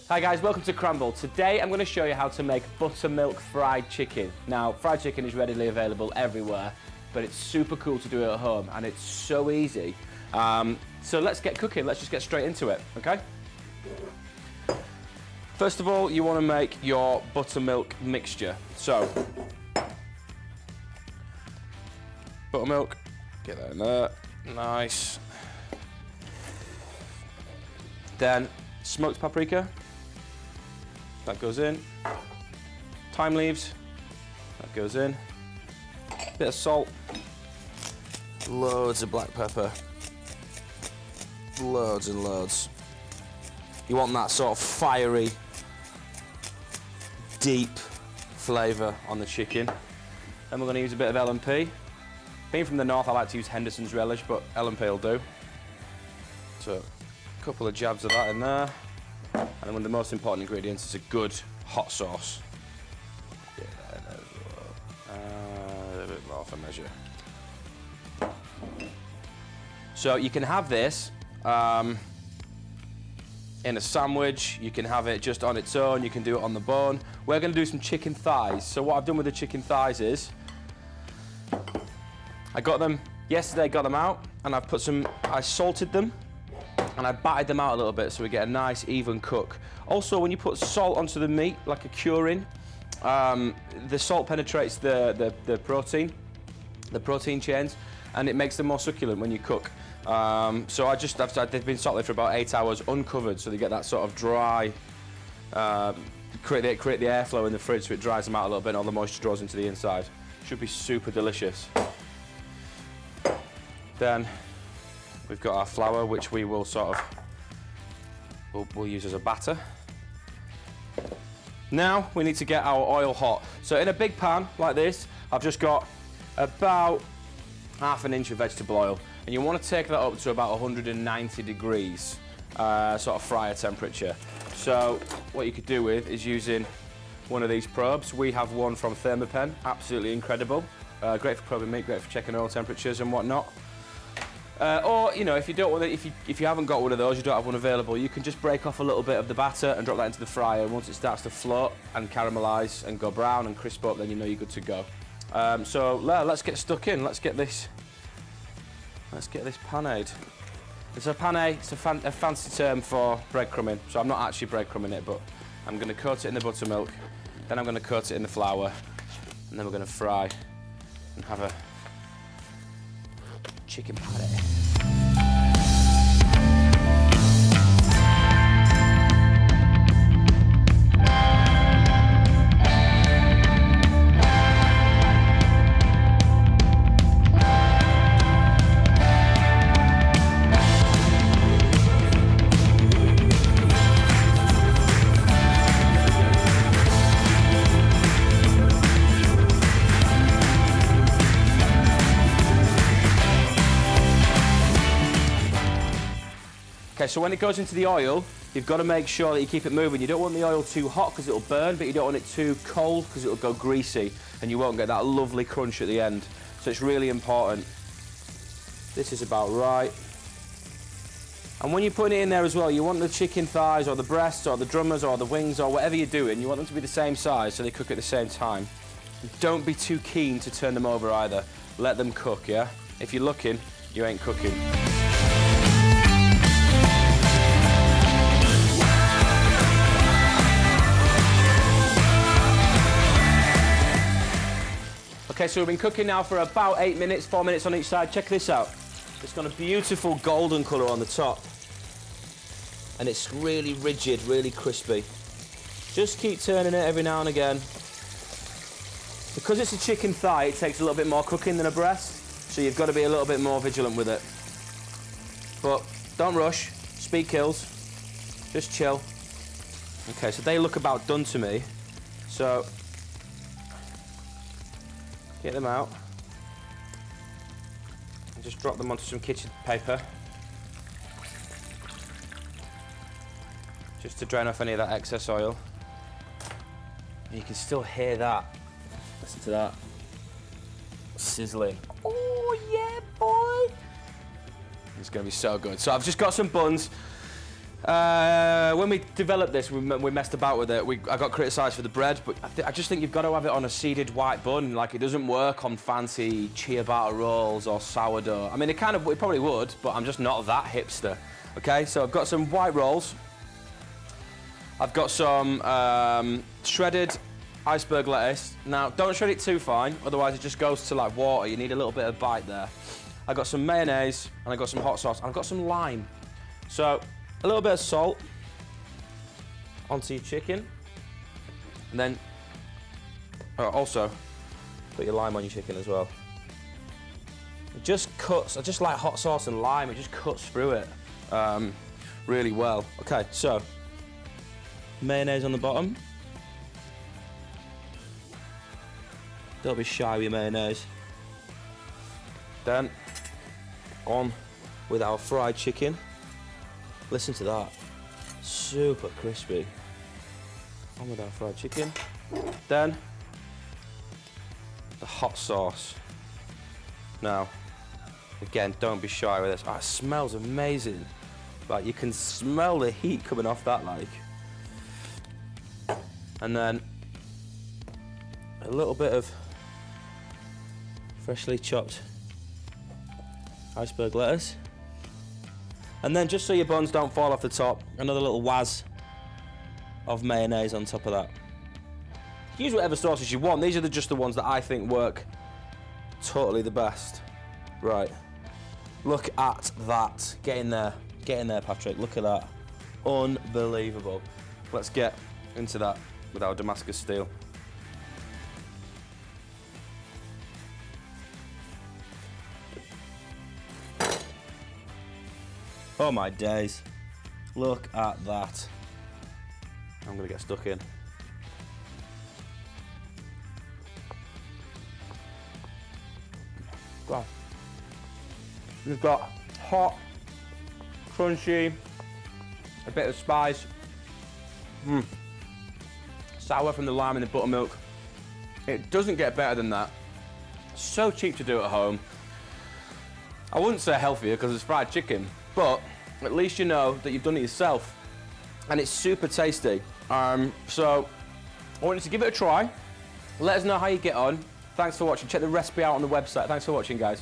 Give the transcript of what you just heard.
Hi guys, welcome to Cranble. Today I'm going to show you how to make buttermilk fried chicken. Now, fried chicken is readily available everywhere, but it's super cool to do it at home and it's so easy. So let's get cooking, let's just get straight into it, okay? First of all, you want to make your buttermilk mixture. So, buttermilk, get that in there, nice. Then smoked paprika, that goes in. Thyme leaves, that goes in. Bit of salt, loads of black pepper, loads and loads. You want that sort of fiery, deep flavour on the chicken. Then we're going to use a bit of L&P. Being from the north, I like to use Henderson's relish, but L&P will do. So, a couple of jabs of that in there. And then one of the most important ingredients is a good hot sauce. Get that in there as well. A bit more for measure. So you can have this in a sandwich, you can have it just on its own, you can do it on the bone. We're going to do some chicken thighs. So what I've done with the chicken thighs is, I got them yesterday, got them out, and I've put some, I salted them, and I batted them out a little bit so we get a nice even cook. Also, when you put salt onto the meat, like a curing, the salt penetrates the protein chains, and it makes them more succulent when you cook. So they've been salted for about 8 hours uncovered, so they get that sort of dry, create the airflow in the fridge so it dries them out a little bit and all the moisture draws into the inside. Should be super delicious. Then we've got our flour, which we will we'll use as a batter. Now we need to get our oil hot. So in a big pan like this, I've just got about ½ an inch of vegetable oil. And you want to take that up to about 190 degrees, sort of fryer temperature. So what you could do with is using one of these probes. We have one from Thermapen, absolutely incredible. Great for probing meat, great for checking oil temperatures and whatnot. Or, you know, if you don't want it, if you haven't got one of those, you don't have one available, you can just break off a little bit of the batter and drop that into the fryer. And once it starts to float and caramelise and go brown and crisp up, then you know you're good to go. So let's get stuck in. Let's get this panade. It's a panade, it's a fancy term for breadcrumbing. So I'm not actually breadcrumbing it, but I'm going to coat it in the buttermilk, then I'm going to coat it in the flour, and then we're going to fry and have a chicken panade. Okay, so when it goes into the oil, you've got to make sure that you keep it moving. You don't want the oil too hot because it'll burn, but you don't want it too cold because it'll go greasy and you won't get that lovely crunch at the end. So it's really important. This is about right. And when you're putting it in there as well, you want the chicken thighs or the breasts or the drummers or the wings or whatever you're doing, you want them to be the same size so they cook at the same time. Don't be too keen to turn them over either. Let them cook, yeah? If you're looking, you ain't cooking. Okay, so we've been cooking now for about 8 minutes, 4 minutes on each side. Check this out. It's got a beautiful golden colour on the top. And it's really rigid, really crispy. Just keep turning it every now and again. Because it's a chicken thigh, it takes a little bit more cooking than a breast, so you've got to be a little bit more vigilant with it. But don't rush, speed kills, just chill. Okay, so they look about done to me. So get them out and just drop them onto some kitchen paper just to drain off any of that excess oil. And you can still hear that. Listen to that. Sizzling. Oh yeah, boy! It's going to be so good. So I've just got some buns. When we developed this, we messed about with it. I got criticised for the bread, but I just think you've got to have it on a seeded white bun. Like, it doesn't work on fancy ciabatta rolls or sourdough. I mean, it probably would, but I'm just not that hipster. Okay, so I've got some white rolls. I've got some shredded iceberg lettuce. Now, don't shred it too fine, otherwise it just goes to like water. You need a little bit of bite there. I've got some mayonnaise, and I've got some hot sauce, and I've got some lime. So, a little bit of salt onto your chicken, and then also put your lime on your chicken as well. It just cuts, I just like hot sauce and lime, it just cuts through it really well. Okay, so mayonnaise on the bottom. Don't be shy with your mayonnaise. Then on with our fried chicken. Listen to that, super crispy. On with our fried chicken. Then, the hot sauce. Now, again, don't be shy with this. Oh, it smells amazing. Like, you can smell the heat coming off that, like. And then, a little bit of freshly chopped iceberg lettuce. And then, just so your buns don't fall off the top, another little waz of mayonnaise on top of that. Use whatever sauces you want. These are just the ones that I think work totally the best. Right. Look at that. Get in there, Patrick. Look at that. Unbelievable. Let's get into that with our Damascus steel. Oh my days. Look at that. I'm gonna get stuck in. God. We've got hot, crunchy, a bit of spice. Sour from the lime and the buttermilk. It doesn't get better than that. So cheap to do at home. I wouldn't say healthier because it's fried chicken, but at least you know that you've done it yourself. And it's super tasty. So I want you to give it a try. Let us know how you get on. Thanks for watching. Check the recipe out on the website. Thanks for watching, guys.